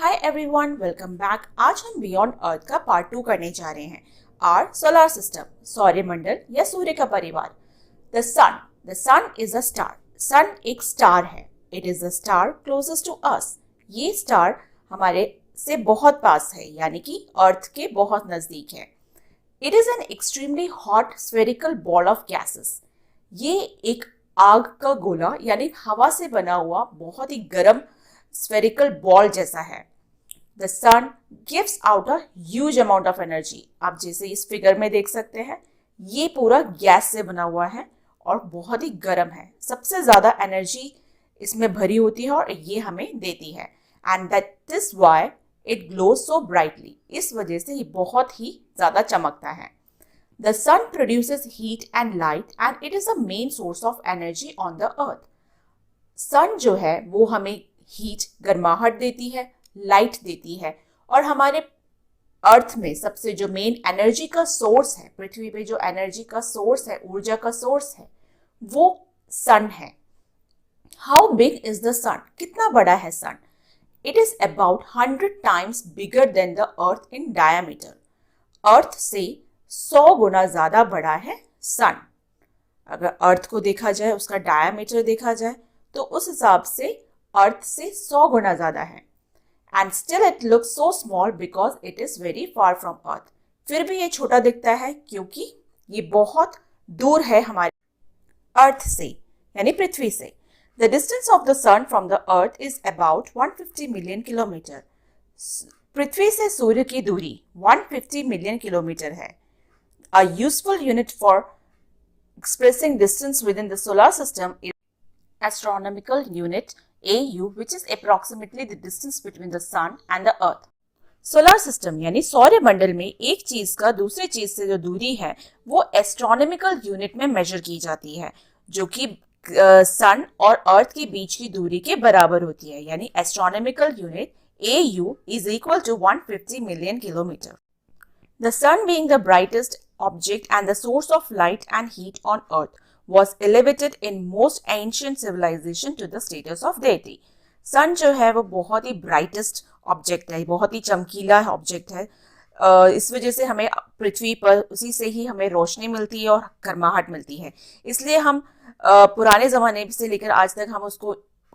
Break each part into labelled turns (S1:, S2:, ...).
S1: Hi everyone, welcome back. आज हम beyond अर्थ का पार्ट 2 करने जा रहे हैं। आर सोलर सिस्टम, सौरमंडल या सूर्य का परिवार। The sun is a star. Sun एक स्टार है। It is a star closest to us. ये स्टार हमारे से बहुत पास है, यानी कि अर्थ के बहुत नजदीक है। It is an extremely hot spherical ball of gases. ये एक आग का गोला यानी हवा से बना हुआ बहुत ही गर्म स्फेरिकल बॉल जैसा है। The sun gives out a huge amount of energy. आप जैसे इस फिगर में देख सकते हैं, ये पूरा गैस से बना हुआ है और बहुत ही गर्म है। सबसे ज्यादा एनर्जी इसमें भरी होती है और ये हमें देती है। And that is why it glows so brightly. इस वजह से ये बहुत ही ज्यादा चमकता है। The sun produces heat and light and it is the main source of energy on the earth. सन जो है वो हमें हीट, गर्माहट देती है, लाइट देती है और हमारे अर्थ में सबसे जो मेन एनर्जी का सोर्स है, पृथ्वी पे जो एनर्जी का सोर्स है, ऊर्जा का सोर्स है, वो सन है। How big is the sun? कितना बड़ा है sun? It is about 100 times bigger than the earth in diameter. Earth से 100 गुना ज्यादा बड़ा है सन। अगर अर्थ को देखा जाए, उसका डायमीटर देखा जाए, तो उस हिसाब से अर्थ से 100 गुना ज्यादा है। And still it looks so small because it is very far from earth. फिर भी ये छोटा दिखता है क्योंकि ये बहुत दूर है हमारे अर्थ से, यानी पृथ्वी से। The distance of the sun from the earth is about 150 million kilometre. पृथ्वी से सूर्य की दूरी 150 मिलियन किलोमीटर है। A useful unit for expressing distance within the solar system is astronomical unit AU, which is approximately the distance between the sun and the earth. Solar system यानी सौर मंडल में एक चीज का दूसरे चीज से जो दूरी है वो एस्ट्रोनॉमिकल यूनिट में मेजर की जाती है, जो कि सन और अर्थ के बीच की दूरी के बराबर होती है। यानी astronomical unit AU is equal to 150 million kilometer. The sun being the brightest object and the source of light and heat on earth was elevated in most ancient civilization to the status of deity. सन जो है वो बहुत ही brightest object है, बहुत ही चमकीला object है। इस वजह से हमें पृथ्वी पर उसी से ही हमें रोशनी मिलती है और गर्माहट मिलती है। इसलिए हम पुराने ज़माने से लेकर आज तक हम उसको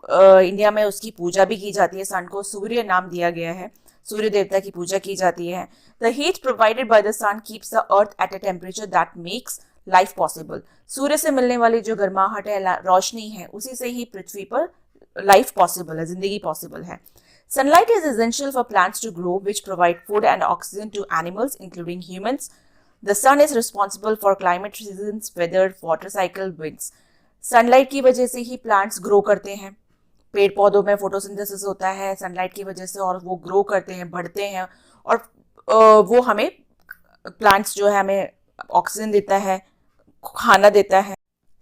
S1: इंडिया में उसकी पूजा भी की जाती है। सन को सूर्य नाम दिया गया है, सूर्य देवता की पूजा की जाती है। The heat provided by the sun keeps the earth at a temperature that makes life possible. सूर्य से मिलने वाली जो गर्माहट है, रोशनी है, उसी से ही पृथ्वी पर लाइफ पॉसिबल है, जिंदगी पॉसिबल है। Sunlight is essential for plants to grow which provide food and oxygen to animals including humans. The sun is responsible for climate seasons, weather, water cycle, winds. Sunlight की वजह से ही plants grow करते हैं। पेड़ पौधों में photosynthesis होता है सनलाइट की वजह से, और वो ग्रो करते हैं, बढ़ते हैं, और वो हमें प्लांट्स जो है हमें ऑक्सीजन देता है, खाना देता है।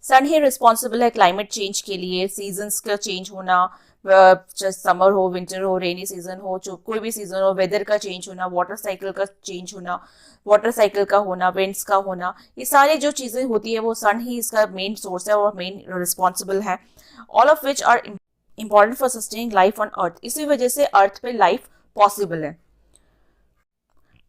S1: सन ही रिस्पॉन्सिबल है क्लाइमेट चेंज के लिए, सीजन्स का चेंज होना, समर हो, विंटर हो, रेनी सीजन हो, जो कोई भी सीजन हो, वेदर का चेंज होना, वाटर साइकिल का चेंज होना, वाटर साइकिल का होना, विंड्स का होना, ये सारी जो चीजें होती है वो सन ही इसका मेन सोर्स है और मेन रिस्पॉन्सिबल है। All of which are important for sustaining life on earth. इसी वजह से अर्थ पे लाइफ पॉसिबल है।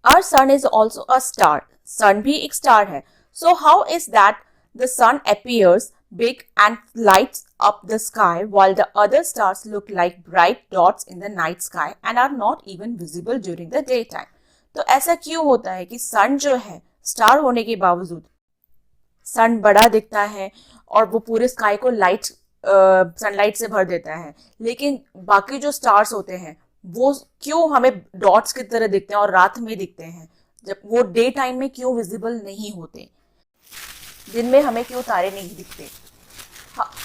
S1: Our sun is also a star. सन भी एक स्टार है। So how is that the sun appears big and lights up the sky while the other stars look like bright dots in the night sky and are not even visible during the daytime? तो ऐसा क्यों होता है कि सन जो है star होने के बावजूद सन बड़ा दिखता है और वो पूरे स्काई को सनलाइट से भर देता है, लेकिन बाकी जो स्टार्स होते हैं वो क्यों हमें डॉट्स की तरह दिखते हैं और रात में दिखते हैं, जब वो डे टाइम में क्यों विजिबल नहीं होते, दिन में हमें क्यों तारे नहीं दिखते?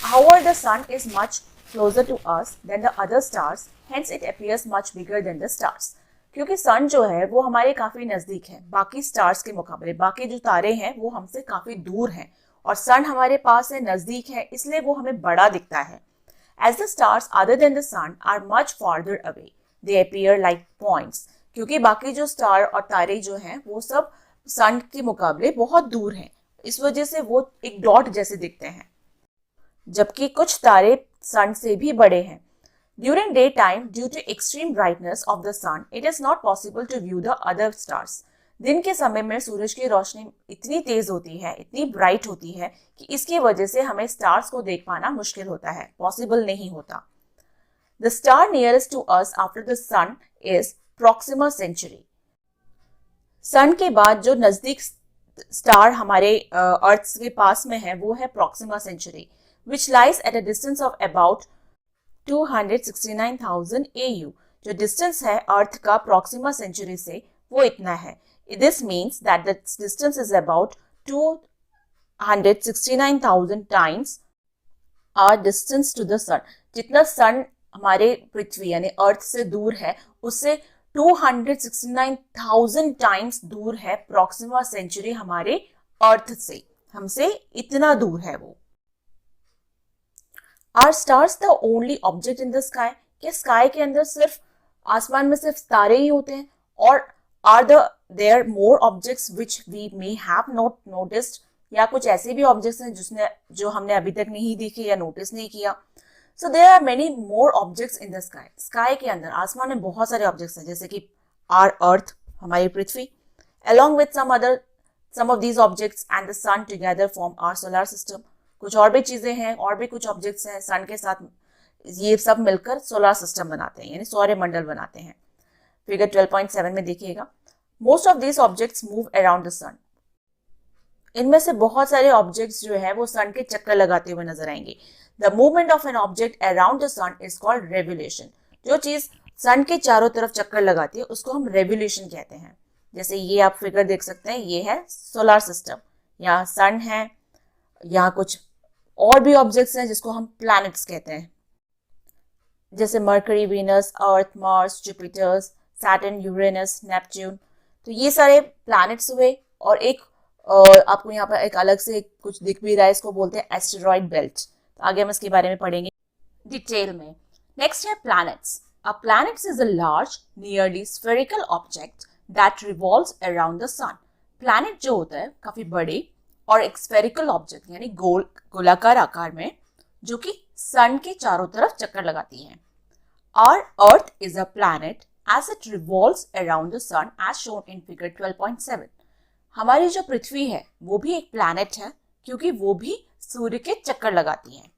S1: However, the sun is much closer to us than the other stars, hence it appears much bigger than the stars. क्योंकि सन जो है वो हमारे काफी नजदीक है बाकी स्टार्स के मुकाबले। बाकी जो तारे हैं वो हमसे काफी दूर हैं और सन हमारे पास है, नजदीक है, इसलिए वो हमें बड़ा दिखता है। As the stars other than the sun are much farther away, they appear like points. क्योंकि बाकी जो स्टार और तारे जो हैं वो सब सन के मुकाबले बहुत दूर हैं, इस वजह से वो एक डॉट जैसे दिखते हैं, जबकि कुछ तारे सन से भी बड़े हैं। During daytime, due to extreme brightness of the sun, it is not possible to view the other stars. दिन के समय में सूरज की रोशनी इतनी तेज होती है, इतनी ब्राइट होती है कि इसकी वजह से हमें स्टार्स को देख पाना मुश्किल होता है, पॉसिबल नहीं होता. The star nearest to us after the sun is Proxima Centauri. सन के बाद जो नजदीक स्टार हमारे अर्थ के पास में है वो है Proxima Centauri, which lies at a distance of about 269,000 AU. जो डिस्टेंस है अर्थ का Proxima Centauri से वो इतना है. This means that the distance is about 269,000 times our distance to the sun. जितना सन हमारे पृथ्वी यानी अर्थ से दूर है उससे 269,000 टाइम्स दूर है Proxima Centauri हमारे अर्थ से, हमसे इतना दूर है वो. Are stars the only object in the sky? क्या स्काई के अंदर सिर्फ आसमान में सिर्फ तारे ही होते हैं? और are there more objects which we may have not noticed? या कुछ ऐसे भी ऑब्जेक्ट्स हैं जो हमने अभी तक नहीं देखे या नोटिस नहीं किया. So there are many more objects in the sky. Sky के अंदर आसमान में बहुत सारे ऑब्जेक्ट्स हैं जैसे कि our earth हमारी पृथ्वी, along with some of these objects and the sun together form our solar system. कुछ और भी चीजें हैं और भी कुछ ऑब्जेक्ट्स हैं सन के साथ, ये सब मिलकर सोलर सिस्टम बनाते हैं यानी सौरमंडल बनाते हैं. फिगर 12.7 में देखिएगा. Most of these objects move around the sun. इनमें से बहुत सारे ऑब्जेक्ट्स जो है वो सन के चक्कर लगाते हुए नजर आएंगे. The movement of an object around the sun is called revolution. जो चीज सन के चारों तरफ चक्कर लगाती है उसको हम रेवोल्यूशन कहते हैं. जैसे ये आप फिगर देख सकते हैं, ये है सोलर सिस्टम, यहाँ सन है, यहाँ कुछ और भी ऑब्जेक्ट्स हैं जिसको हम प्लैनेट्स कहते हैं जैसे Mercury, Venus, Earth, Mars, Jupiter, Saturn, Uranus, Neptune. तो ये सारे प्लैनेट्स हुए. और एक आपको यहाँ पर एक अलग से कुछ दिख भी रहा है, इसको बोलते हैं एस्टेरॉइड बेल्ट. तो आगे हम इसके बारे में पढ़ेंगे डिटेल में. नेक्स्ट है planets. A planets is a large nearly spherical object that revolves around the sun. Planet जो होता है काफी बड़े और एक स्फेरिकल ऑब्जेक्ट यानी गोलाकार आकार में जो कि सन के चारों तरफ चक्कर लगाती है. Our Earth is a planet as it revolves around the sun as shown in figure 12.7. हमारी जो पृथ्वी है वो भी एक प्लैनेट है क्योंकि वो भी सूर्य के चक्कर लगाती है.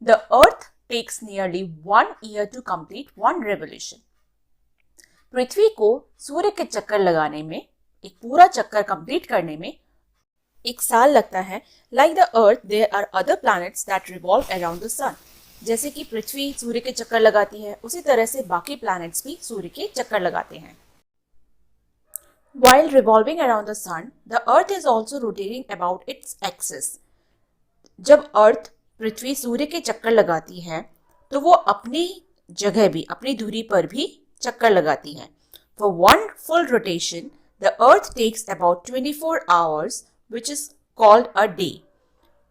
S1: The Earth takes nearly 1 year to complete one revolution. पृथ्वी को सूर्य के चक्कर लगाने में, एक पूरा चक्कर कंप्लीट करने में 1 साल लगता है. Like the Earth, there are other planets that revolve around the sun. जैसे कि पृथ्वी सूर्य के चक्कर लगाती है उसी तरह से बाकी प्लैनेट्स भी सूर्य के चक्कर लगाते हैं. While revolving around the sun, the Earth is also rotating about its axis. जब अर्थ पृथ्वी सूर्य के चक्कर लगाती है तो वो अपनी जगह भी, अपनी धुरी पर भी चक्कर लगाती है. For one full rotation, the Earth takes about 24 hours, which is called a day.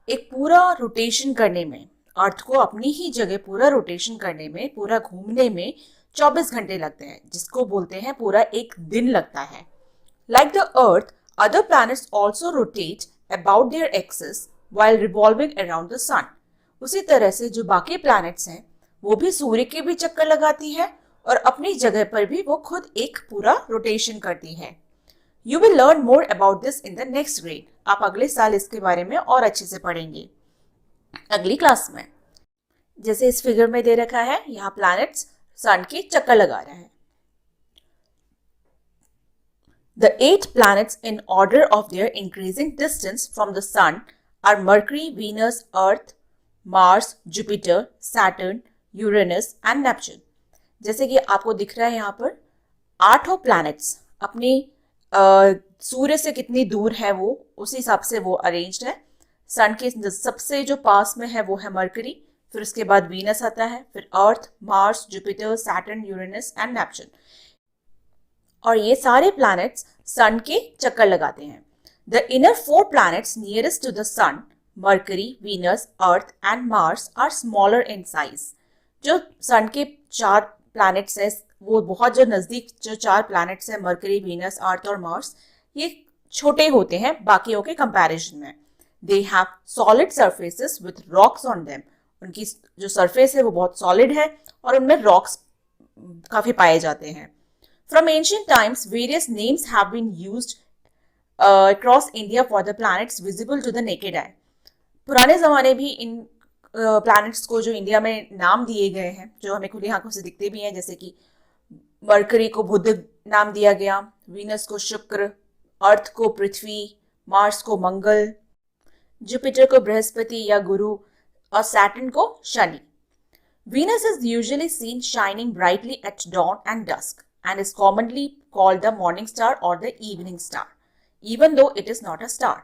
S1: एक पूरा रोटेशन करने में, अर्थ को अपनी ही जगह पूरा रोटेशन करने में, पूरा घूमने में 24 घंटे लगते हैं जिसको बोलते हैं पूरा एक दिन लगता है. Like the Earth, other planets also rotate about their axis while revolving around the sun. उसी तरह से जो बाकी प्लैनेट्स हैं वो भी सूर्य के भी चक्कर लगाती है और अपनी जगह पर भी वो खुद एक पूरा रोटेशन करती है. You will learn more about this in the next grade. आप अगले साल इसके बारे में और अच्छे से पढ़ेंगे अगली क्लास में. जैसे इस फिगर में दे रखा है, यहाँ प्लैनेट्स सन के चक्कर लगा रहे हैं. The 8 planets in order of their increasing distance from the sun are Mercury, Venus, Earth, Mars, Jupiter, Saturn, Uranus and Neptune. जैसे कि आपको दिख रहा है यहाँ पर 8 प्लैनेट्स अपनी सूर्य से कितनी दूर है वो उसी हिसाब से वो अरेंज्ड है. सन के सबसे जो पास में है वो है मरकरी, फिर उसके बाद वीनस आता है, फिर Earth, Mars, Jupiter, Saturn, Uranus and Neptune. और ये सारे प्लैनेट्स सन के चक्कर लगाते हैं. The inner 4 planets nearest to the sun, Mercury, Venus, Earth and Mars are smaller in size. जो सन के 4 प्लैनेट्स हैं वो बहुत जो नजदीक जो 4 प्लैनेट्स हैं मरकरी, वीनस, अर्थ और मार्स, ये छोटे होते हैं बाकियों के कंपैरिजन में. They have solid surfaces with rocks on them. उनकी जो सरफेस है वो बहुत सॉलिड है और उनमें रॉक्स काफी पाए जाते हैं. From ancient times various names have been used across India for the planets visible to the naked eye. पुराने ज़माने भी इन प्लैनेट्स को जो इंडिया में नाम दिए गए हैं, जो हमें खुली आंखों से दिखते भी हैं, जैसे कि मरकरी को बुध नाम दिया गया, वीनस को शुक्र, अर्थ को पृथ्वी, मार्स को मंगल, जुपिटर को बृहस्पति या गुरु और सैटर्न को Shani. Venus is usually seen shining brightly at dawn and dusk and is commonly called the morning star or the evening star, even though it is not a star.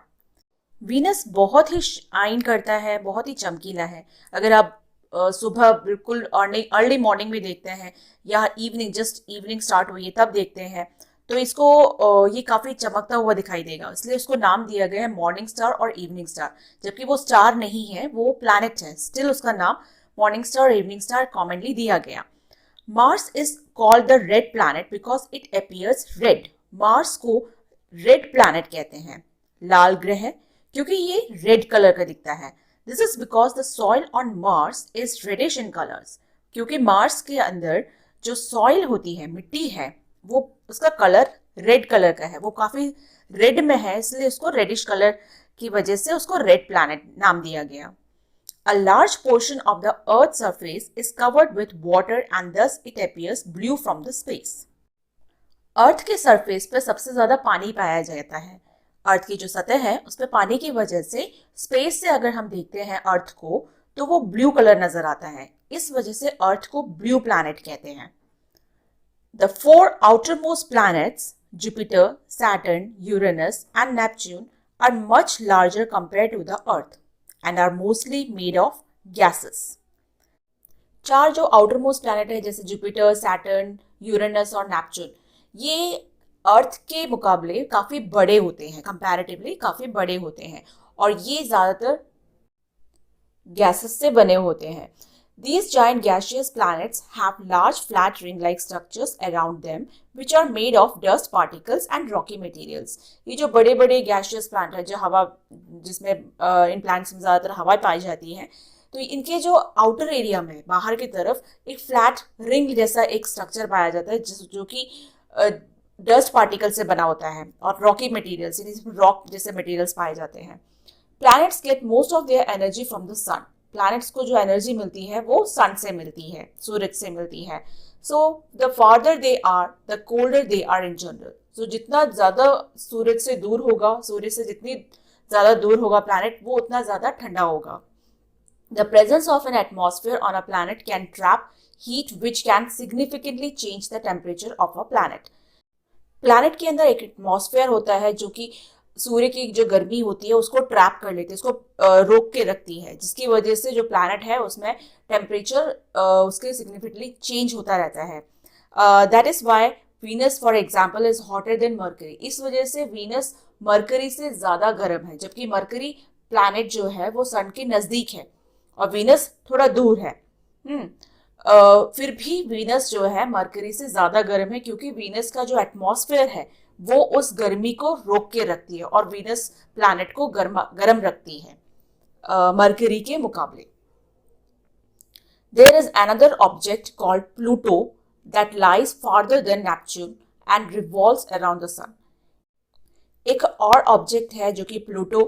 S1: Venus बहुत ही shine करता है, बहुत ही चमकीला है. अगर आप सुबह बिल्कुल अर्ली मॉर्निंग में देखते हैं या इवनिंग स्टार्ट हुई है तब देखते हैं तो इसको ये काफी चमकता हुआ दिखाई देगा, इसलिए उसको नाम दिया गया है मॉर्निंग स्टार और इवनिंग स्टार. जबकि वो स्टार नहीं है, वो प्लैनेट है, स्टिल उसका नाम मॉर्निंग स्टार और इवनिंग स्टार कॉमनली दिया गया. Mars is called the red planet because it appears red. Mars को रेड प्लैनेट कहते हैं, लाल ग्रह, क्योंकि ये रेड कलर का दिखता है. This is because the soil on Mars is reddish in colours. क्योंकि मार्स के अंदर जो सॉइल होती है, मिट्टी है, वो उसका कलर रेड कलर का है, वो काफी रेड में है, इसलिए उसको रेडिश कलर की वजह से उसको रेड प्लैनेट नाम दिया गया. A large portion of the Earth's surface is covered with water and thus it appears blue from the space. अर्थ के सरफेस पर सबसे ज्यादा पानी पाया जाता है. अर्थ की जो सतह है उस पर पानी की वजह से स्पेस से अगर हम देखते हैं अर्थ को तो वो ब्लू कलर नजर आता है. इस वजह से अर्थ को ब्लू प्लैनेट कहते हैं. The four outermost planets, Jupiter, Saturn, Uranus and Neptune, are much larger compared to the Earth and are mostly made of gases. चार जो आउटरमोस्ट प्लैनेट है जैसे जुपिटर, सैटर्न, यूरेनस और नेपच्यून, ये अर्थ के मुकाबले काफी बड़े होते हैं, कंपैरेटिवली काफी बड़े होते हैं और ये ज्यादातर गैसेस से बने होते हैं. These giant gaseous planets have large flat ring-like structures around them which are made of dust particles and rocky materials. ये जो बड़े बड़े gaseous planet है, जो हवा जिसमें इन planets में ज़्यादातर हवा पाई जाती है, तो इनके जो आउटर एरिया में बाहर की तरफ एक फ्लैट रिंग जैसा एक स्ट्रक्चर पाया जाता है जो कि डस्ट पार्टिकल से बना होता है और रॉकी मटेरियल्स, यानी रॉक जैसे मटेरियल्स पाए जाते हैं. Planets get most of their energy from the sun. Planets को जो एनर्जी मिलती है वो सन से मिलती है, सूरज से मिलती है. So the farther they are the colder they are in general. So जितना ज्यादा सूरज से दूर होगा, सूरज से जितनी ज्यादा दूर होगा प्लैनेट, वो उतना ज्यादा ठंडा होगा. The presence of N atmosphere on a planet can trap heat which can significantly change the temperature of a planet. Planet के अंदर एक एटमॉस्फेयर होता है जो कि सूर्य की जो गर्मी होती है उसको ट्रैप कर लेती है, उसको रोक के रखती है, जिसकी वजह से जो प्लैनेट है उसमें टेम्परेचर उसके सिग्निफिकेंटली चेंज होता रहता है. That is why Venus for example is hotter then mercury. इस वजह से वीनस मरकरी से ज्यादा गर्म है, जबकि मरकरी प्लैनेट जो है वो सन के नजदीक है और वीनस थोड़ा दूर है. फिर भी वीनस जो है मरकरी से ज्यादा गर्म है क्योंकि वीनस का जो एटमॉस्फेयर है वो उस गर्मी को रोक के रखती है और वीनस प्लैनेट को गर्म रखती है मरकरी के मुकाबले. There is another object called Pluto that lies farther than Neptune and revolves around the sun. एक और ऑब्जेक्ट है जो कि प्लूटो,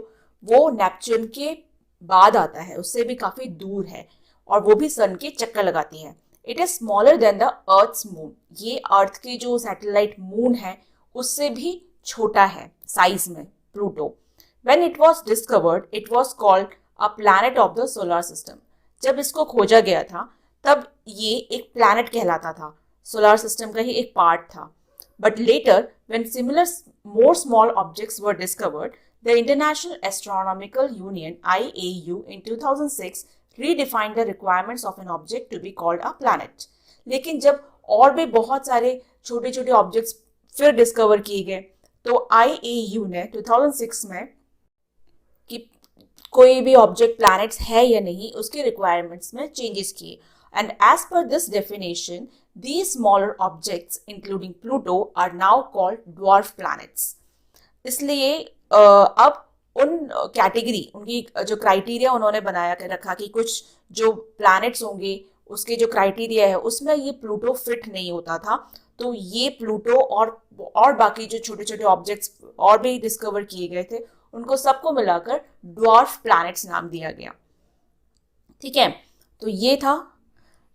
S1: वो नेपच्यून के बाद आता है, उससे भी काफी दूर है और वो भी सन के चक्कर लगाती है. It is smaller than the earth's moon. ये अर्थ की जो सैटेलाइट मून है उससे भी छोटा है साइज में Pluto. When it was discovered, it was called a planet of the solar system. जब इसको खोजा गया था तब ये एक प्लैनेट कहलाता था, सोलर सिस्टम का ही एक पार्ट था. But later, when similar more small objects were discovered, the International Astronomical Union (IAU) in 2006 redefined the requirements of an object to be called a planet. लेकिन जब और भी बहुत सारे छोटे छोटे ऑब्जेक्ट्स फिर डिस्कवर किए गए तो IAU ने 2006 में कि कोई भी ऑब्जेक्ट प्लैनेट्स है या नहीं उसके रिक्वायरमेंट्स में चेंजेस किए. And as per this definition these smaller objects including Pluto are now called dwarf planets. इसलिए अब उन कैटेगरी, उनकी जो क्राइटेरिया उन्होंने बना के रखा कि कुछ जो प्लैनेट्स होंगे उसके जो क्राइटेरिया है उसमें ये प्लूटो फिट नहीं होता था। तो ये प्लूटो और बाकी जो छोटे छोटे ऑब्जेक्ट्स और भी डिस्कवर किए गए थे उनको सबको मिलाकर ड्वार्फ प्लैनेट्स नाम दिया गया। ठीक है, तो ये था।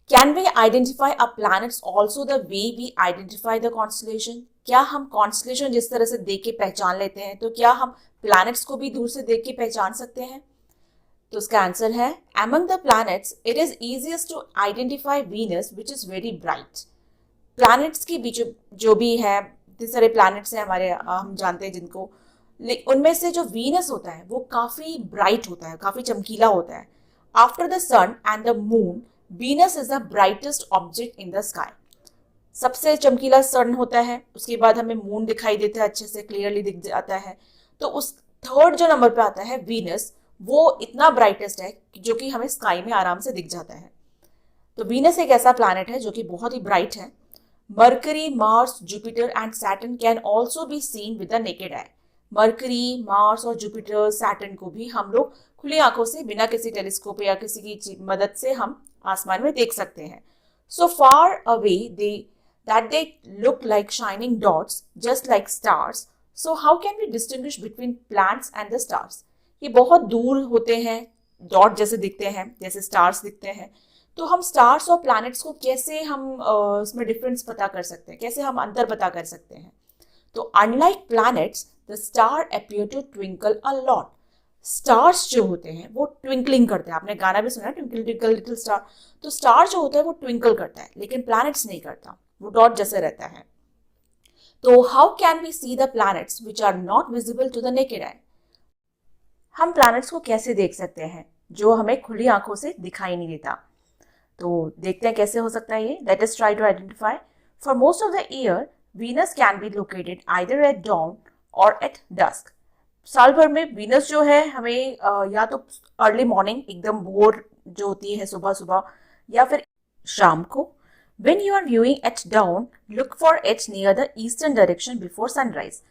S1: Can we identify a planets also the way we identify the constellation? क्या हम कॉन्स्टलेशन जिस तरह से देख के पहचान लेते हैं तो क्या हम प्लैनेट्स को भी दूर से देख के पहचान सकते हैं? तो इसका आंसर है among the planets it is easiest to identify Venus which is very bright। Planets के बीच जो भी है, इतने सारे प्लैनेट्स हैं हमारे, हम जानते हैं जिनको, उनमें से जो वीनस होता है वो काफी ब्राइट होता है, काफी चमकीला होता है। After the sun and the moon Venus is the brightest object in the sky. सबसे चमकीला सन होता है, उसके बाद हमें मून दिखाई देता है, अच्छे से क्लियरली दिख जाता है। तो उस थर्ड जो नंबर पे आता है वीनस, वो इतना ब्राइटेस्ट है जो कि हमें स्काई में आराम से दिख जाता है। तो वीनस एक ऐसा प्लैनेट है जो कि बहुत ही ब्राइट है। Mercury, Mars, Jupiter and Saturn can also be seen with the naked I. Mercury, Mars और जुपिटर, सैटर्न को भी हम लोग खुली आंखों से बिना किसी टेलीस्कोप या किसी की मदद से हम आसमान में देख सकते हैं। So far away they that they look like shining dots just like stars. So how can we distinguish between planets and the stars? ये बहुत दूर होते हैं, डॉट जैसे दिखते हैं, जैसे स्टार्स दिखते हैं। तो हम स्टार्स और प्लैनेट्स को कैसे हम इसमें डिफरेंस पता कर सकते हैं, कैसे हम अंतर पता कर सकते हैं? तो unlike planets the star appear to twinkle a lot. Stars जो होते हैं वो ट्विंकलिंग करते हैं, आपने गाना भी सुना, ट्विंकल ट्विंकल लिटिल स्टार। तो स्टार जो होता है वो ट्विंकल करता है, लेकिन प्लैनेट्स नहीं करता, वो डॉट जैसे रहता है। तो how can we see the planets which are not visible to the naked eye? हम प्लैनेट्स को कैसे देख सकते हैं जो हमें खुली आंखों से दिखाई नहीं देता? तो देखते हैं कैसे हो सकता है ये। Let us try to identify. For most of the year Venus can be located either at dawn or at dusk. साल भर में वीनस जो है हमें या तो अर्ली मॉर्निंग, एकदम भोर जो होती है सुबह सुबह, या फिर शाम को। When you are viewing at dawn, look for it near the eastern direction before sunrise।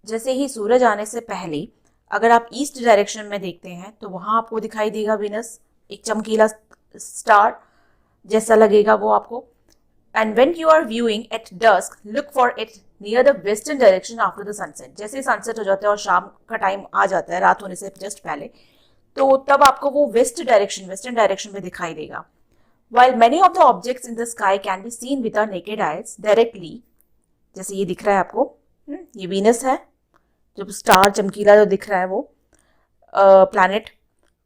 S1: जैसे ही सूरज आने से पहले अगर आप ईस्ट डायरेक्शन में देखते हैं तो वहां आपको दिखाई देगा वीनस, एक चमकीला स्टार जैसा लगेगा वो आपको। And when you are viewing at dusk, look for it near the western direction after the sunset. जैसे ही सनसेट हो जाता है और शाम का टाइम आ जाता है, रात होने से जस्ट पहले, तो तब आपको वो वेस्टर्न डायरेक्शन में दिखाई देगा। While many of the objects in the sky can be seen with our naked eyes directly, जैसे ये दिख रहा है आपको, ये वीनस है, जो स्टार चमकीला जो दिख रहा है वो planet.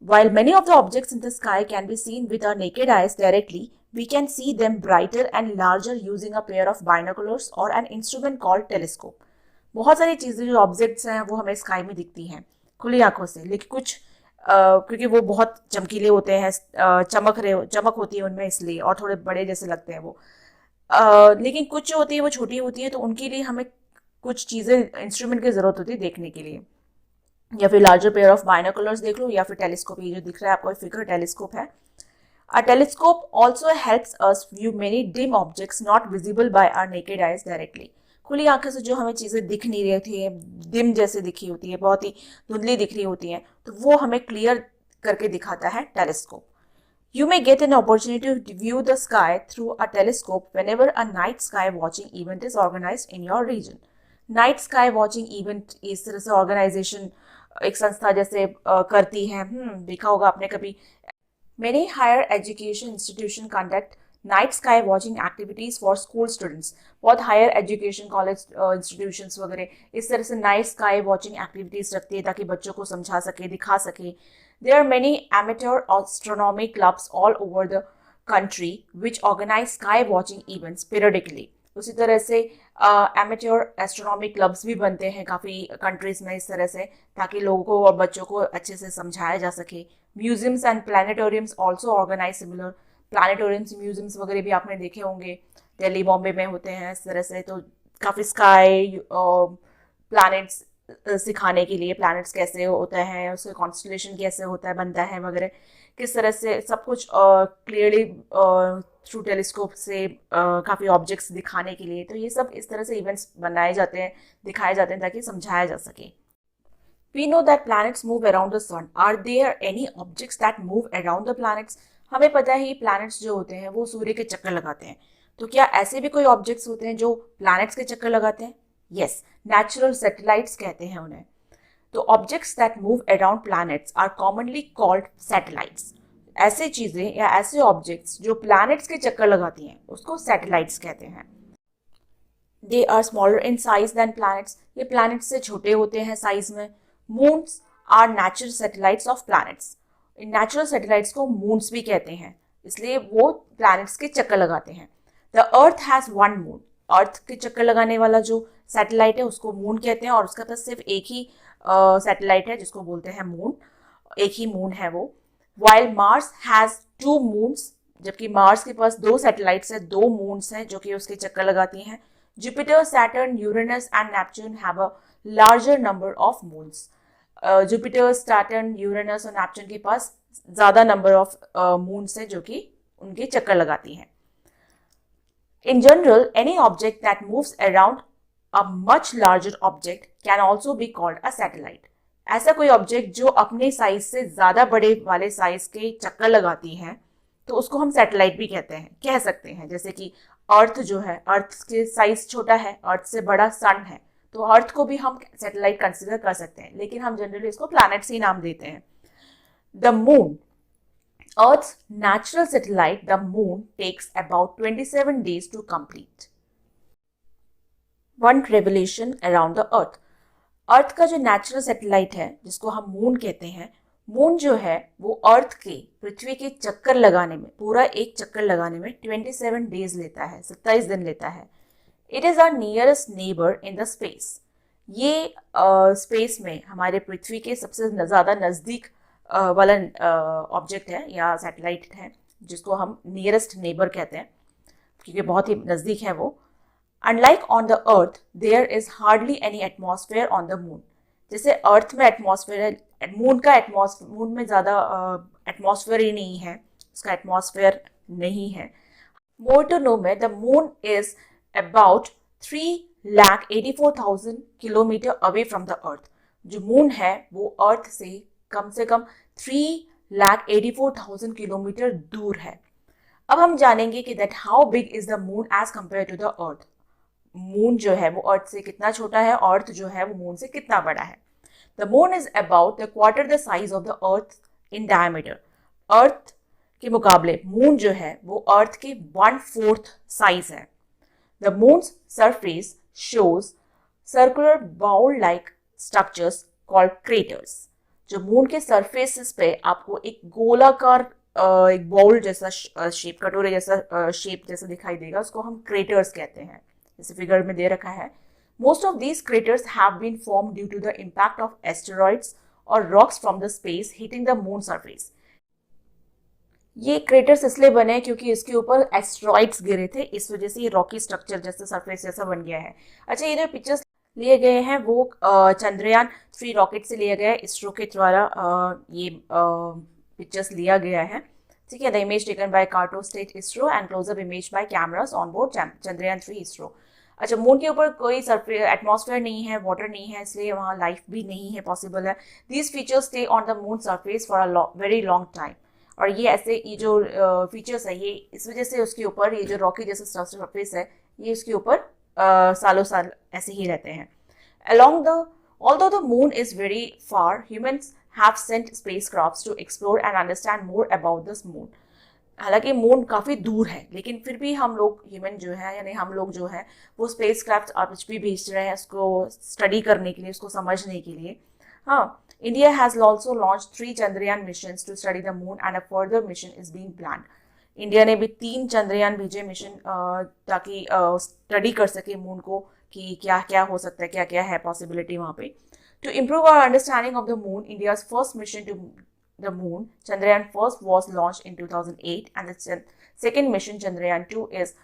S1: While many of the objects in the sky can be seen with our naked eyes directly, we can see them brighter and larger using a pair of binoculars or an instrument called telescope. बहुत सारी चीजें जो objects हैं वो हमें sky में दिखती हैं खुली आंखों से, लेकिन कुछ क्योंकि वो बहुत चमकीले होते हैं, चमक होती है उनमें इसलिए, और थोड़े बड़े जैसे लगते हैं वो। लेकिन कुछ जो होती है वो छोटी होती है, तो उनके लिए हमें कुछ चीज़ें, इंस्ट्रूमेंट की ज़रूरत होती है देखने के लिए। या फिर लार्जर पेयर ऑफ बाइनोकुलर्स देख लो, या फिर टेलीस्कोप, ये जो दिख रहा है आपको फिगर टेलीस्कोप है। A telescope also helps us view many dim objects not visible by our naked eyes directly। खुली आंखें से जो हमें चीज़ें दिख नहीं रही होती है, डिम जैसे दिखी होती है, बहुत ही धुंधली दिख रही होती हैं, तो वो हमें क्लियर करके दिखाता है telescope. You may get an opportunity to view the sky through a telescope whenever a night sky watching event is organized in your region। Night sky watching event इस तरह से ऑर्गेनाइजेशन एक संस्था जैसे करती है, देखा होगा आपने कभी। Many higher education institutions conduct night sky watching activities for school students। बहुत हायर एजुकेशन कॉलेज इंस्टीट्यूशंस वगैरह इस तरह से नाइट स्काई वॉचिंग एक्टिविटीज रखती है ताकि बच्चों को समझा सके, दिखा सके। There are many amateur astronomy clubs all over the country which organize sky watching events periodically। उसी तरह से एमेच्योर एस्ट्रोनॉमी क्लब्स भी बनते हैं काफ़ी कंट्रीज में इस तरह से, ताकि लोगों को और बच्चों को अच्छे से समझाया जा सके। Museums and planetariums also organise similar. Planetariums, museums वगैरह भी आपने देखे होंगे, दिल्ली बॉम्बे में होते हैं इस तरह से। तो काफ़ी स्काई प्लैनेट्स सिखाने के लिए, प्लैनेट्स कैसे होता है, उसका कॉन्स्टलेशन कैसे होता है, बनता है वगैरह, किस तरह से सब कुछ क्लियरली थ्रू टेलीस्कोप से काफ़ी ऑब्जेक्ट्स दिखाने के लिए। तो ये सब इस तरह से इवेंट्स बनाए जाते हैं, दिखाए जाते हैं ताकि समझाया जा सके। We know that planets move around the sun. Are there any objects that move around the planets? हमें पता है planets जो होते हैं वो सूर्य के चक्कर लगाते हैं. तो क्या ऐसे भी कोई objects होते हैं जो planets के चक्कर लगाते हैं? Yes, natural satellites कहते हैं उन्हें. तो objects that move around planets are commonly called satellites. ऐसे चीजें या ऐसे objects जो planets के चक्कर लगाती हैं उसको satellites कहते हैं. They are smaller in size than planets. ये planets से छोटे होते हैं size में. Moons are natural satellites of planets. In natural satellites को moons भी कहते हैं, इसलिए वो planets के चक्कर लगाते हैं. The Earth has one moon. Earth के चक्कर लगाने वाला जो satellite है उसको moon कहते हैं और उसका पास सिर्फ एक ही satellite है जिसको बोलते हैं moon. एक ही moon है वो. While Mars has two moons, जबकि Mars के पास दो satellites है, दो moons हैं जो कि उसके चक्कर लगाती हैं. Jupiter, Saturn, Uranus and Neptune have a larger number of moons. Jupiter, Saturn, Uranus और नेपच्यून के पास ज्यादा नंबर ऑफ मून्स है जो कि उनके चक्कर लगाती हैं. In general any object that moves around a much larger object can also be called a satellite. ऐसा कोई ऑब्जेक्ट जो अपने साइज से ज्यादा बड़े वाले साइज के चक्कर लगाती है तो उसको हम सैटेलाइट भी कहते हैं, कह सकते हैं. जैसे कि अर्थ जो है, अर्थ के साइज छोटा है, अर्थ से बड़ा सन है, तो अर्थ को भी हम सैटेलाइट कंसिडर कर सकते हैं, लेकिन हम जनरली इसको प्लैनेट्स ही नाम देते हैं. The moon, Earth's natural satellite, the moon, takes about 27 days to complete one revolution around the earth. अर्थ का जो नेचुरल सैटेलाइट है जिसको हम मून कहते हैं, मून जो है वो अर्थ के, पृथ्वी के चक्कर लगाने में, पूरा एक चक्कर लगाने में 27 डेज लेता है, 27 दिन लेता है. It is our nearest neighbour in the space. ये स्पेस में हमारे पृथ्वी के सबसे ज़्यादा नज़दीक वाला ऑब्जेक्ट है या सैटेलाइट है जिसको हम नियरेस्ट नेबर कहते हैं क्योंकि बहुत ही नज़दीक है वो. Unlike on the earth there is hardly any atmosphere on the moon. जैसे अर्थ में एटमॉस्फेयर है, मून में ज़्यादा एटमॉस्फेयर ही नहीं है, उसका एटमॉस्फेयर नहीं है. मोर टू नो में the moon is about 3,84,000 kilometre away from the अर्थ. जो मून है वो अर्थ से कम 3,84,000 किलोमीटर दूर है. अब हम जानेंगे कि that how big is the moon as compare to the earth. Moon जो है वो अर्थ से कितना छोटा है, अर्थ जो है वो मून से कितना बड़ा है. The moon is about the quarter the size of the earth in diameter. Earth के मुकाबले मून जो है वो अर्थ के 1/4 साइज है. The moon's surface shows circular bowl-like structures called craters. जो मून के सरफेस पे आपको एक गोलाकार एक बाउल जैसा शेप, कटोरे जैसा शेप जैसा दिखाई देगा, उसको हम क्रेटर्स कहते हैं, जैसे फिगर में दे रखा है. Most of these craters have been formed due to the impact of asteroids or rocks from the space hitting the moon surface. ये क्रेटर्स इसलिए बने हैं क्योंकि इसके ऊपर एस्ट्रॉइड्स गिरे थे, इस वजह से ये रॉकी स्ट्रक्चर जैसे सरफेस जैसा बन गया है. अच्छा, ये जो पिक्चर्स लिए गए हैं वो चंद्रयान 3 रॉकेट से लिया गया है, इसरो के द्वारा ये पिक्चर्स लिया गया है. ठीक है. The image taken by Cartosat ISRO and close up image by cameras on board Chandrayaan 3 ISRO. अच्छा, मून के ऊपर कोई एटमॉस्फेयर नहीं है, वाटर नहीं है, इसलिए वहाँ लाइफ भी नहीं है पॉसिबल है. These features stay on the moon surface for a very long time. और ये ऐसे ये जो फीचर्स है ये इस वजह से उसके ऊपर ये जो रॉकी जैसा सरफेस है ये उसके ऊपर सालों साल ऐसे ही रहते हैं. Along the although the moon is very far, humans have sent spacecrafts to explore and understand more about this moon. हालांकि मून काफ़ी दूर है लेकिन फिर भी हम लोग ह्यूमन जो है यानी हम लोग जो है वो स्पेसक्राफ्ट आज भी भेज रहे हैं उसको स्टडी करने के लिए, उसको समझने के लिए. हाँ, India has also launched 3 Chandrayaan missions to study the moon and a further mission is being planned. India ने भी 3 चंद्रयान भेजे मिशन ताकि स्टडी कर सके मून को कि क्या क्या हो सकता है, क्या क्या है पॉसिबिलिटी वहाँ पे. To improve our understanding of the moon, India's first mission to the moon, Chandrayaan first was launched in 2008 and the second mission, Chandrayaan 2, is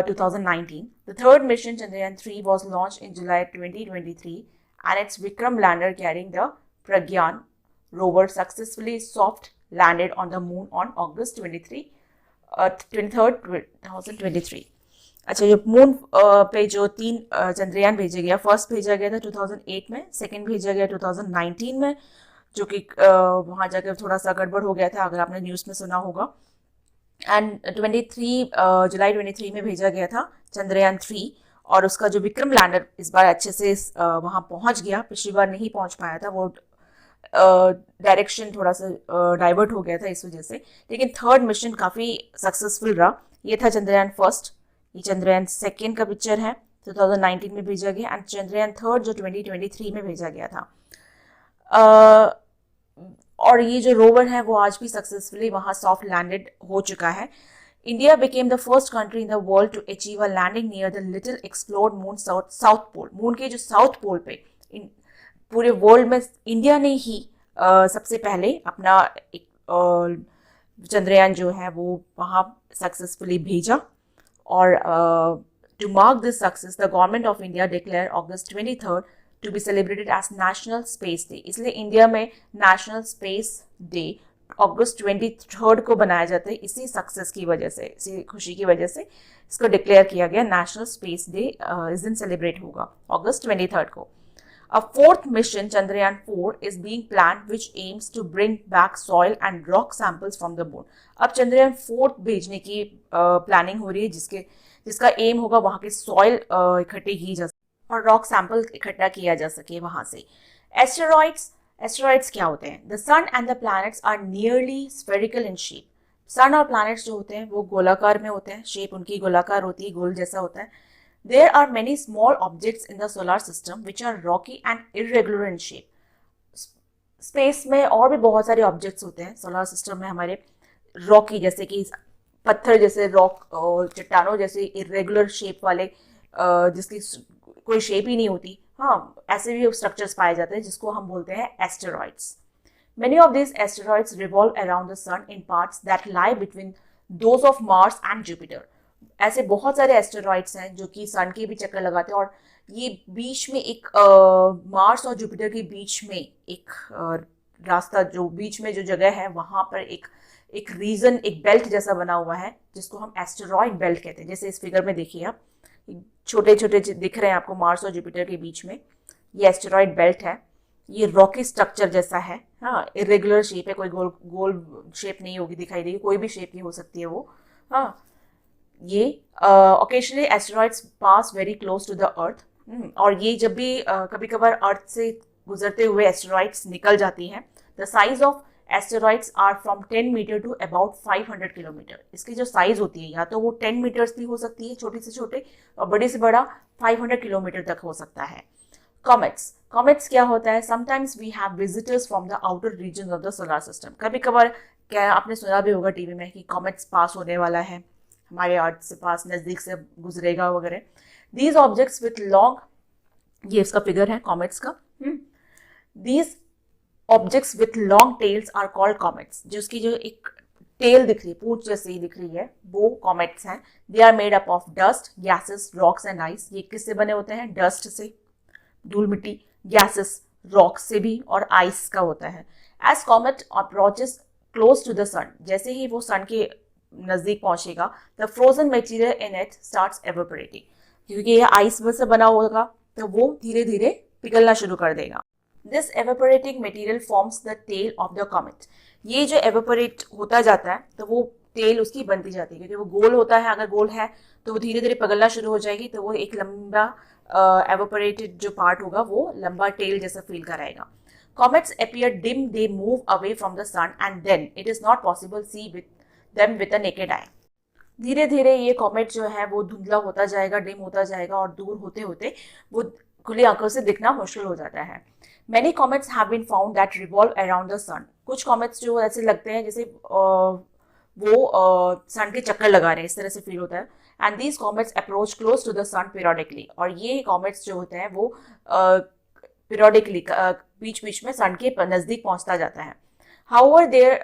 S1: 2019. The third mission, Chandrayaan 3, was launched in July 2023 and its Vikram lander carrying the Pragyan rover successfully soft landed on the moon on August 23rd, 2023. अच्छा, जो moon पे जो 3 चंद्रयान भेजे गया, first भेजा गया था 2008 में, सेकंड भेजा गया 2019 में, जो कि वहां जाकर थोड़ा सा गड़बड़ हो गया था, अगर आपने न्यूज़ में सुना होगा। एंड 23 जुलाई 23 में भेजा गया था चंद्रयान 3, और उसका जो विक्रम लैंडर इस बार अच्छे से वहां पहुंच गया, पिछली बार नहीं पहुंच पाया था, वो डायरेक्शन थोड़ा सा डाइवर्ट हो गया था इस वजह से। लेकिन थर्ड मिशन काफ़ी सक्सेसफुल रहा। ये था चंद्रयान 1, ये चंद्रयान 2 का पिक्चर है, 2019 में भेजा गया, एंड चंद्रयान 3 जो 2023 में भेजा गया था। और ये जो रोवर है वो आज भी सक्सेसफुली वहाँ सॉफ्ट लैंडेड हो चुका है। India became the first country in the world to achieve a landing near the little explored moon south pole. Moon के जो साउथ पोल पे पूरे वर्ल्ड में इंडिया ने ही सबसे पहले अपना एक चंद्रयान जो है वो वहाँ सक्सेसफुली भेजा। और to mark this success the government of India declare August 23 to be celebrated as national space day. इसलिए इंडिया में नेशनल स्पेस डे August 23 को बनाया जाता है, इसी सक्सेस की वजह से, इसी खुशी की वजह से इसको डिक्लेयर किया गया नेशनल स्पेस डे। इस दिन सेलिब्रेट होगा August 23 को। A fourth mission, Chandrayaan 4, is being planned, which aims to bring back soil and rock samples from the moon. अब Chandrayaan 4 भेजने की प्लानिंग हो रही है, जिसका एम होगा वहाँ के सॉइल इकट्ठे की जा सके और रॉक सैंपल इकट्ठा किया जा सके वहाँ से। एस्टेरॉइड्स क्या होते हैं? The sun and the planets are nearly spherical in shape. Sun और प्लैनेट्स जो होते हैं वो गोलाकार में होते हैं, शेप उनकी गोलाकार होती है, गोल जैसा होता है। There are many small objects in the solar system which are rocky and irregular in shape. Space में और भी बहुत सारे ऑब्जेक्ट्स होते हैं सोलर सिस्टम में हमारे, रॉकी जैसे कि पत्थर जैसे, रॉक और चट्टानों जैसे इरेगुलर शेप वाले, जिसकी कोई शेप ही नहीं होती, हाँ, ऐसे भी स्ट्रक्चर्स पाए जाते हैं जिसको हम बोलते हैं asteroids. Many of these asteroids revolve around the sun in parts that lie between those of Mars and Jupiter. ऐसे बहुत सारे एस्टेरॉइड्स हैं जो कि सन के भी चक्कर लगाते हैं, और ये बीच में एक मार्स और जुपिटर के बीच में एक रास्ता, जो बीच में जो जगह है वहाँ पर एक रीजन, एक बेल्ट जैसा बना हुआ है जिसको हम एस्टेरॉइड बेल्ट कहते हैं। जैसे इस फिगर में देखिए आप, छोटे छोटे दिख रहे हैं आपको मार्स और जुपिटर के बीच में, ये एस्टेरॉइड बेल्ट है। ये रॉकी स्ट्रक्चर जैसा है, हाँ, इरेगुलर शेप है, कोई गोल शेप नहीं होगी, दिखाई देगी, कोई भी शेप की हो सकती है वो, हाँ। ये occasionally asteroids pass very close to the earth, और ये जब भी कभी कभार अर्थ से गुजरते हुए एस्टेरॉइड्स निकल जाती हैं। The size of asteroids are from 10 metre to about 500 kilometre. इसकी जो साइज होती है या तो वो 10 मीटर्स भी हो सकती है, छोटे से छोटे, और बड़े से बड़ा 500 किलोमीटर तक हो सकता है। कॉमेट्स क्या होता है? Sometimes we have visitors from the outer region of the solar system. कभी कभार क्या आपने सुना भी होगा टीवी में कि कॉमेट्स पास होने वाला है, हमारे अर्थ से पास, नज़दीक से गुजरेगा वगैरह। दीज ऑब्जेक्ट्स विथ लॉन्ग, ये इसका फिगर है कॉमेट्स का। These objects with long tails are called comets. जो उसकी जो एक टेल दिख रही है, पूंछ जैसी दिख रही है, वो कॉमेट्स हैं। They are made up of dust, gases, rocks and ice. ये किससे बने होते हैं? डस्ट से, धूल मिट्टी, गैसेस, रॉक से भी, और आइस का होता है। As comet approaches close to the sun, जैसे ही वो सन के नजदीक पहुंचेगा, the frozen material in it starts evaporating, क्योंकि ये आइस से बना होगा तो वो धीरे धीरे पिघलना शुरू कर देगा। This evaporating material forms the tail of the comet. ये जो एवेपोरेट होता जाता है तो वो टेल उसकी बनती जाती है, क्योंकि वो गोल होता है, अगर गोल है तो वो धीरे धीरे पिघलना शुरू हो जाएगी, तो वो एक लंबा एवेपोरेटेड जो पार्ट होगा वो लंबा टेल जैसा फील कराएगा। Comets appear dim, they move away from the sun, and then it is not possible to see them with a naked eye. धीरे धीरे ये कॉमेट जो है वो धुंधला होता जाएगा, डिम होता जाएगा, और दूर होते होते वो खुली आंखों से दिखना मुश्किल हो जाता है। Many comets have been found that revolve around the sun. कुछ कॉमेट्स जो ऐसे लगते हैं जैसे वो सन के चक्कर लगा रहे हैं, इस तरह से फील होता है। And these comets approach close to the sun periodically, और ये कॉमेट्स जो होते हैं वो पीरियडिकली बीच बीच में सन के नजदीक पहुंचता जाता है। However, there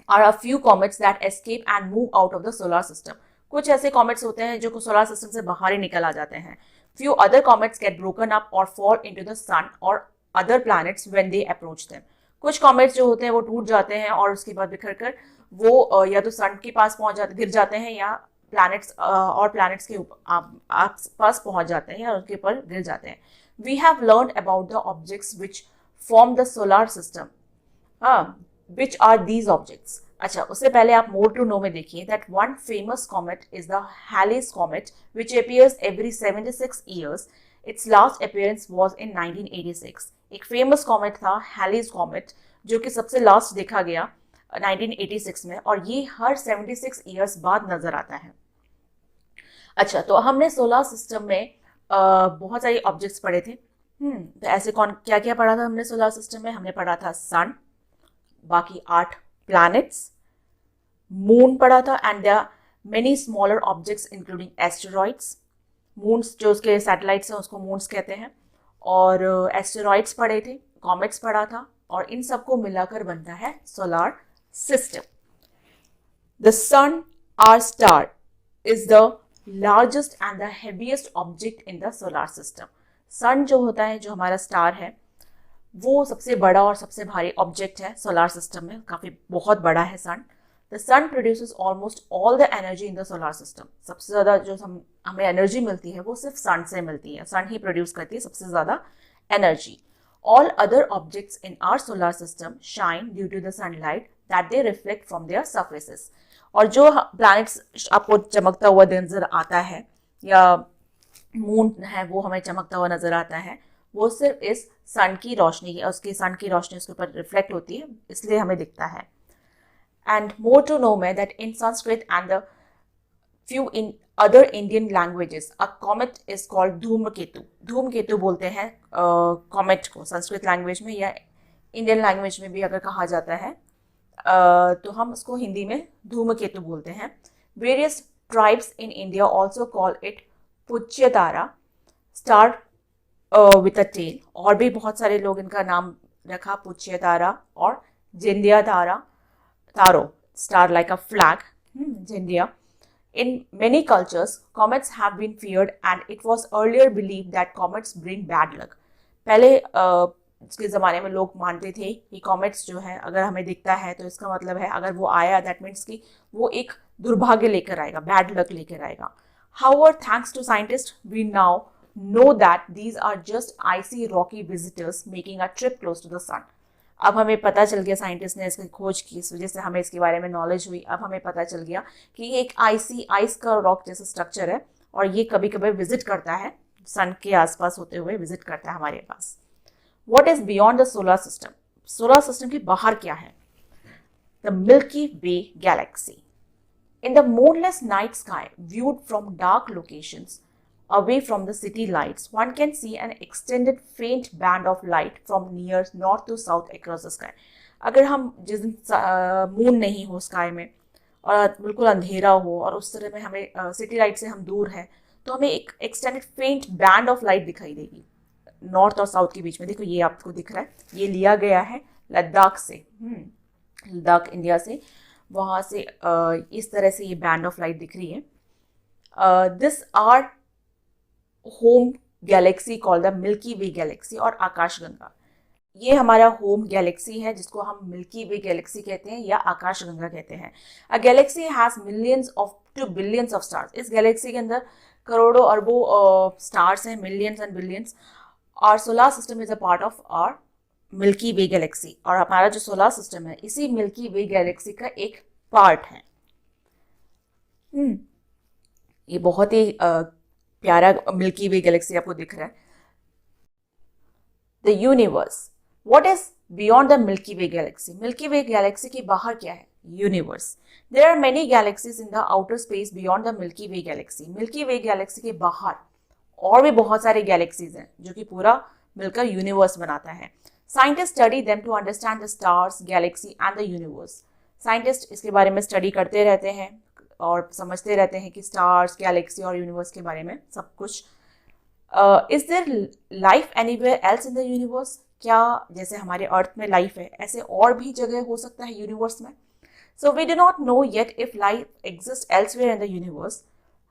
S1: are a few comets that escape and move out of the solar system. कुछ ऐसे कॉमेट्स होते हैं जो सोलर सिस्टम से बाहर ही निकल आ जाते हैं। Few other comets get broken up or fall into the sun or other planets when they approach them. कुछ कॉमेट्स जो होते हैं वो टूट जाते हैं और उसके बाद बिखर कर वो या तो सन के पास पहुंच जाते, गिर जाते हैं, या प्लैनेट्स और प्लैनेट्स के आस पास पहुंच जाते हैं या उनके ऊपर गिर जाते हैं. We have learn about the objects which form the solar system. Which are these objects. अच्छा, उससे पहले आप मोर टू नो में देखिए that one famous comet is the Halley's comet which appears every 76 years. Its last appearance was in 1986. एक famous comet था हैलीज comet जो कि सबसे लास्ट देखा गया 1986 में, और ये हर 76 ईयर्स बाद नजर आता है. अच्छा, तो हमने सोलर सिस्टम में बहुत सारे ऑब्जेक्ट्स पढ़े थे. तो ऐसे कौन क्या क्या पढ़ा था हमने सोलर सिस्टम में? हमने पढ़ा था सन, बाकी 8 प्लैनेट्स, मून पढ़ा था, and there are many smaller objects including asteroids. Moons जो उसके सैटेलाइट्स हैं उसको मून्स कहते हैं. और एस्टेरॉइड्स पढ़े थे, कॉमेट्स पढ़ा था, और इन सबको मिलाकर बनता है solar system. The sun, our star, is the largest and the heaviest object in the solar system. Sun जो होता है, जो हमारा स्टार है, वो सबसे बड़ा और सबसे भारी ऑब्जेक्ट है सोलर सिस्टम में. काफी बहुत बड़ा है sun. The sun produces almost all the energy in the solar system. सबसे ज्यादा जो हमें एनर्जी मिलती है वो सिर्फ सन से मिलती है. सन ही प्रोड्यूस करती है सबसे ज्यादा energy. All other objects in our solar system shine due to the sunlight that they reflect from their surfaces. और जो प्लैनेट्स आपको चमकता हुआ नजर आता है या मून है वो हमें चमकता हुआ नजर आता है, वो सिर्फ इस सन की रोशनी, उसकी सन की रोशनी उसके ऊपर रिफ्लेक्ट होती है, इसलिए हमें दिखता है. एंड मोर टू नो में that in Sanskrit and the few in other Indian languages, a comet is called धूमकेतु. धूमकेतु बोलते हैं कॉमेट को संस्कृत लैंग्वेज में, या इंडियन लैंग्वेज में भी अगर कहा जाता है तो हम उसको हिंदी में धूमकेतु बोलते हैं. Various tribes in India also call it पुच्यतारा, स्टार विथ अ टेल. और भी बहुत सारे लोग इनका नाम रखा पुच्यतारा और जिंदिया तारा, तारो, स्टार लाइक अ फ्लैग, जिंदिया. In many cultures, comets have been feared and it was earlier believed that comets bring bad luck. पहले इसके ज़माने में लोग मानते थे कि कॉमेट्स जो है अगर हमें दिखता है तो इसका मतलब है अगर वो आया दैट मीन्स कि वो एक दुर्भाग्य लेकर आएगा, बैड लक लेकर आएगा. However, thanks to scientists, we now know that these are just icy rocky visitors making a trip close to the sun. अब हमें पता चल गया, साइंटिस्ट ने इसकी खोज की, इस वजह से हमें इसके बारे में नॉलेज हुई. अब हमें पता चल गया कि ये एक आइस का रॉक जैसा स्ट्रक्चर है और ये कभी कभी विजिट करता है, सन के आसपास होते हुए विजिट करता है हमारे पास. What is beyond the solar system? Solar system के बाहर क्या है? The Milky Way galaxy. In the moonless night sky viewed from dark locations away from the city lights, one can see an extended faint band of light from near north to south across the sky. अगर हम जिस दिन moon नहीं हो sky में और बिल्कुल अंधेरा हो और उस तरह में हमें सिटी लाइट से हम दूर हैं, तो हमें एक एक्सटेंडेड फेंट बैंड ऑफ लाइट दिखाई देगी नॉर्थ और साउथ के बीच में. देखो ये आपको दिख रहा है, ये लिया गया है लद्दाख से, लद्दाख इंडिया से, वहाँ से इस तरह से ये बैंड ऑफ लाइट दिख रही है. This our home galaxy called the Milky Way galaxy और आकाशगंगा. ये हमारा होम गैलेक्सी है जिसको हम मिल्की वे गैलेक्सी कहते हैं या आकाशगंगा कहते हैं. A galaxy has millions of to billions of stars. इस गैलेक्सी के अंदर करोड़ों अरबों स्टार्स हैं, मिलियंस एंड बिलियंस. और solar system is a part of our Milky Way galaxy, और हमारा जो सोलर सिस्टम है इसी मिल्की वे गैलेक्सी का एक पार्ट है. ये बहुत ही प्यारा मिल्की वे गैलेक्सी आपको दिख रहा है. The universe. What is beyond the Milky Way galaxy? Milky Way galaxy के बाहर क्या है? Universe. There are many galaxies in the outer space beyond the Milky Way galaxy. Milky Way galaxy के बाहर और भी बहुत सारे गैलेक्सीज हैं जो कि पूरा मिलकर यूनिवर्स बनाता है. Scientist study them to understand the stars, galaxy and the universe. Scientist इसके बारे में स्टडी करते रहते हैं और समझते रहते हैं कि स्टार्स, गैलेक्सी और यूनिवर्स के बारे में सब कुछ. Is their life anywhere else in the universe? क्या जैसे हमारे अर्थ में लाइफ है ऐसे और भी जगह हो सकता है यूनिवर्स में? So we do not know yet if life exist elsewhere in the universe.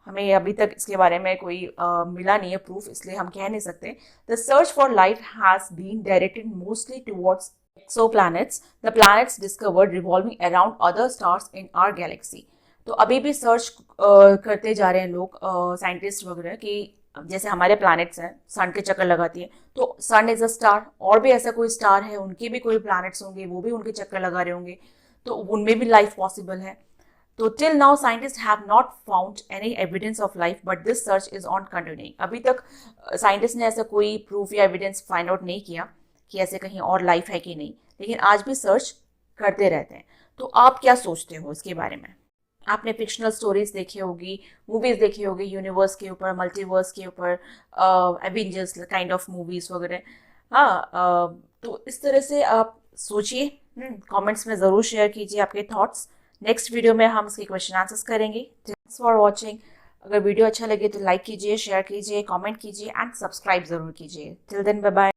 S1: हमें अभी तक इसके बारे में कोई मिला नहीं है प्रूफ, इसलिए हम कह नहीं सकते. The search for life has been directed mostly towards exoplanets, the planets discovered revolving around other stars in our galaxy. तो अभी भी सर्च करते जा रहे हैं लोग, साइंटिस्ट वगैरह, कि जैसे हमारे प्लैनेट्स हैं सन के चक्कर लगाती है, तो सन इज अ स्टार, और भी ऐसा कोई स्टार है, उनके भी कोई प्लैनेट्स होंगे, वो भी उनके चक्कर लगा रहे होंगे, तो उनमें भी लाइफ पॉसिबल है। तो till now scientist have not found any evidence of life, but this search is on continuing. अभी तक साइंटिस्ट ने ऐसा कोई प्रूफ या एविडेंस फाइंड आउट नहीं किया कि ऐसे कहीं और लाइफ है कि नहीं, लेकिन आज भी सर्च करते रहते हैं। तो आप क्या सोचते हो इसके बारे में? आपने फिक्शनल स्टोरीज देखी होगी, मूवीज देखी होगी यूनिवर्स के ऊपर, मल्टीवर्स के ऊपर, एवेंजर्स काइंड ऑफ मूवीज वगैरह। हाँ, तो इस तरह से आप सोचिए, कमेंट्स में ज़रूर शेयर कीजिए आपके थॉट्स। नेक्स्ट वीडियो में हम इसके क्वेश्चन आंसर्स करेंगे। Thanks for watching. अगर वीडियो अच्छा लगे तो लाइक कीजिए, शेयर कीजिए, कमेंट कीजिए एंड सब्सक्राइब ज़रूर कीजिए। Till then, bye bye.